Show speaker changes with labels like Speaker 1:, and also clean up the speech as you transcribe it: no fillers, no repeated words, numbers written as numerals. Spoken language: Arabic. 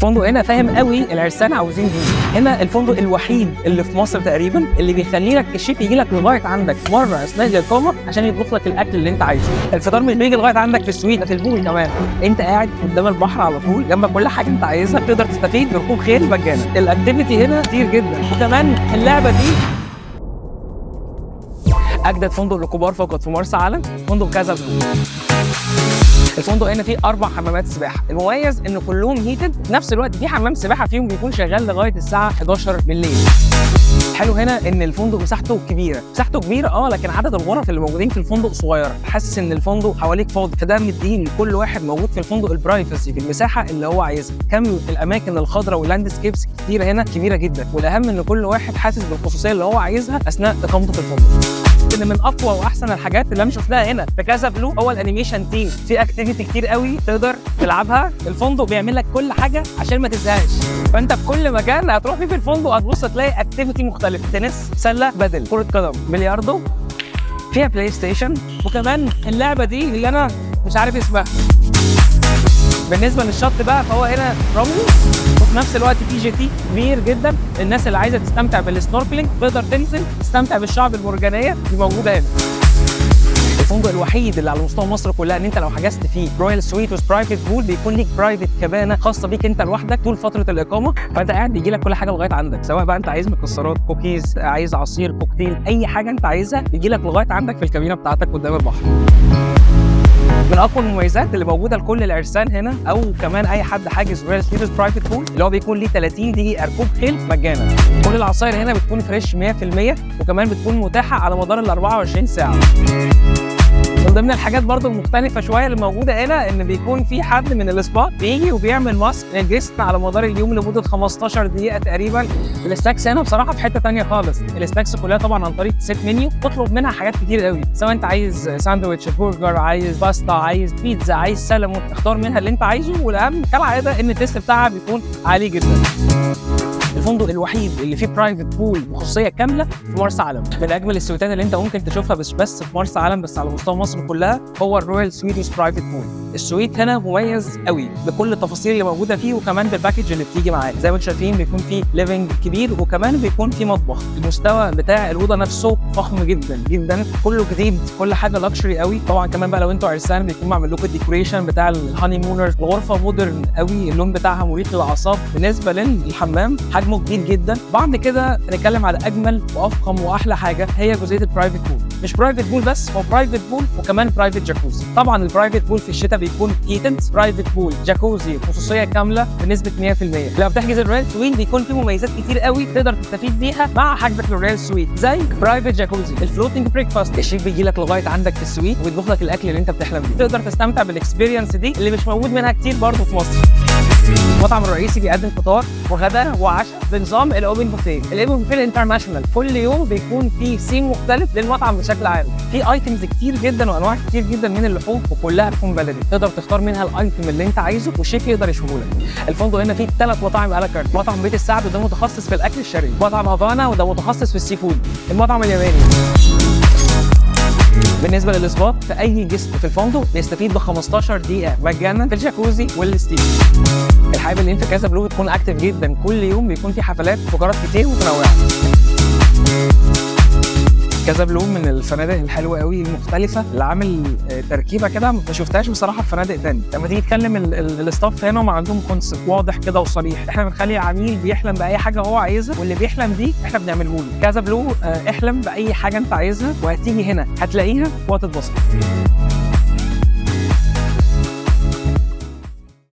Speaker 1: الفندق هنا فاهم قوي العرسان عاوزين ايه. هنا الفندق الوحيد اللي في مصر تقريبا اللي بيخلي لك الشيف يجي لك لغايه عندك مره اثناء الاقامه عشان يطبخ لك الاكل اللي انت عايزه. الفطار مش بيجي لغايه عندك في السويت، ده في البول كمان. انت قاعد قدام البحر على طول جنبك كل حاجه انت عايزها، تقدر تستفيد بركوب خيل مجانا. الاكتيفيتي هنا كتير جدا، وكمان اللعبه دي اجدد فندق للكبار فقط في مرسى علم، فندق كازابلو. الفندق هنا فيه 4 حمامات سباحه، المميز ان كلهم هيتد، في نفس الوقت في حمام سباحه فيهم بيكون شغال لغايه الساعه 11 بالليل. حلو هنا ان الفندق مساحته كبيره لكن عدد الغرف اللي موجودين في الفندق صغيره، حاسس ان الفندق حواليك فاضي، فده مدين لكل واحد موجود في الفندق البرايفسي في المساحه اللي هو عايزها. كم الاماكن الخضراء واللاندسكيبس كتيره هنا كبيره جدا، والاهم ان كل واحد حاسس بالخصوصيه اللي هو عايزها اثناء اقامته في الفندق. ان من اقوى واحسن الحاجات اللي انا شفناها هنا في كازابلو هو الانيميشن تيم. في اكتيفيتي كتير قوي تقدر تلعبها، الفندق بيعمل لك كل حاجه عشان ما تزهقش، فانت في كل مكان هتروح فيه في الفندق هتبص تلاقي اكتيفيتي مختلف، تنس، سله، بدل، كره قدم، بلياردو، فيها بلاي ستيشن، وكمان اللعبه دي اللي انا مش عارف اسمها. بالنسبه للشط بقى فهو هنا رملي، وفي نفس الوقت في جي تي كبير جدا. الناس اللي عايزه تستمتع بالسنوركلينج تقدر تنزل تستمتع بالشعب المرجانيه دي موجوده هنا. الفندق الوحيد اللي على مستوى مصر كلها ان انت لو حجزت فيه رويال سويت وبرايفت بول بيكون ليك برايفت كبانه خاصه بيك انت لوحدك طول فتره الاقامه، فانت قاعد بيجي لك كل حاجه لغايه عندك، سواء بقى انت عايز مكسرات، كوكيز، عايز عصير، كوكتيل، اي حاجه انت عايزها بيجي لك لغايه عندك في الكابينه بتاعتك قدام البحر. من اقوى المميزات اللي موجوده لكل العرسان هنا او كمان اي حد حاجز رويال سويت برايفت بول اللي هو بيكون ليه 30 دقيقه ركوب خيل مجانا. كل العصاير هنا بتكون فريش 100%، وكمان بتكون متاحه على مدار ال 24 ساعه. من ضمن الحاجات برضو المختلفه شويه اللي موجوده هنا ان بيكون في حد من السبا بيجي وبيعمل ماسك للجسم على مدار اليوم لمده 15 دقيقه تقريبا. السناكس هنا بصراحه في حته ثانيه خالص، السناكس كلها طبعا عن طريق سيت منيو، تطلب منها حاجات كتير قوي، سواء انت عايز ساندويتش، برجر، عايز باستا، عايز بيتزا، عايز سلمون، اختار منها اللي انت عايزه. والاهم كالعاده ان التيست بتاعها بيكون عالي جدا. الفندق الوحيد اللي فيه برايفت بول بخصوصيه كامله في مرسى علم. من اجمل السويتات اللي انت ممكن تشوفها مش بس في مرسى علم بس على مستوى مصر كلها هو الرويال سويت برايفت بول. السويت هنا مميز قوي بكل التفاصيل اللي موجوده فيه، وكمان بالباكج اللي بتيجي معاه. زي ما انتم شايفين بيكون فيه ليفنج كبير، وكمان بيكون فيه مطبخ. المستوى بتاع الاوضه نفسه فخم جدا جدا، كله جديد، كل حاجه لاكشري قوي. طبعا كمان بقى لو انتوا عرسان بيكون معمل لكم الديكوريشن بتاع الهاني مونرز، الغرفه مودرن قوي، اللون بتاعها مريح للاعصاب. بالنسبه للحمام حجمه كبير جدا. بعد كده نتكلم على اجمل وافخم واحلى حاجه هي جزئيه البرايفت بول. مش برايفت بول بس، هو برايفت بول وكمان برايفت جاكوزي. طبعا البرايفت بول في الشتاء بيكون هيتد، برايفت بول جاكوزي خصوصيه كامله بنسبه 100%. لو بتحجز الرويال سويت بيكون فيه مميزات كتير قوي تقدر تستفيد بيها مع حجزك للرويال سويت، زي برايفت جاكوزي، الفلوتنج بريكفاست، الشيف بيجي لك لغايه عندك في السويت ويطبخ لك الاكل اللي انت بتحلم بيه. تقدر تستمتع بالاكسبيرينس دي اللي مش موجود منها كتير برضه في مصر. المطعم الرئيسي بيقدم فطار وغداء وعشاء بنظام الاوبن بوفيه. الاوبن بوفيه الانترناشونال كل يوم بيكون فيه سيم مختلف للمطعم بشكل عام. في ايتمز كتير جدا وانواع كتير جدا من اللحوم وكلها لحوم بلدي، تقدر تختار منها الايتم اللي انت عايزه والشيف يقدر يشوفه لك. الفندق هنا فيه 3 مطاعم على كارت، مطعم بيت السعد وده متخصص في الاكل الشرقي، مطعم هافانا وده متخصص في السي فود، المطعم الياباني. بالنسبه للاسباط فاي جسم في الفندق بيستفيد ب 15 دقيقه مجانا في الجاكوزي والستيم. الحقيقه اللي في كازابلو بتكون اكتف جدا، كل يوم بيكون في حفلات وفقرات كتير متنوعه. كازابلو من الفنادق الحلوه قوي المختلفه اللي عامل تركيبه كده ما شفتهاش بصراحه في فنادق ثانيه. لما تيجي تكلم الاستاف هنا هم عندهم كونسبت واضح كده وصريح، احنا بنخلي العميل بيحلم باي حاجه هو عايزها، واللي بيحلم دي احنا بنعمله له. كازابلو احلم باي حاجه انت عايزها وهتيجي هنا هتلاقيها وهتتبسط.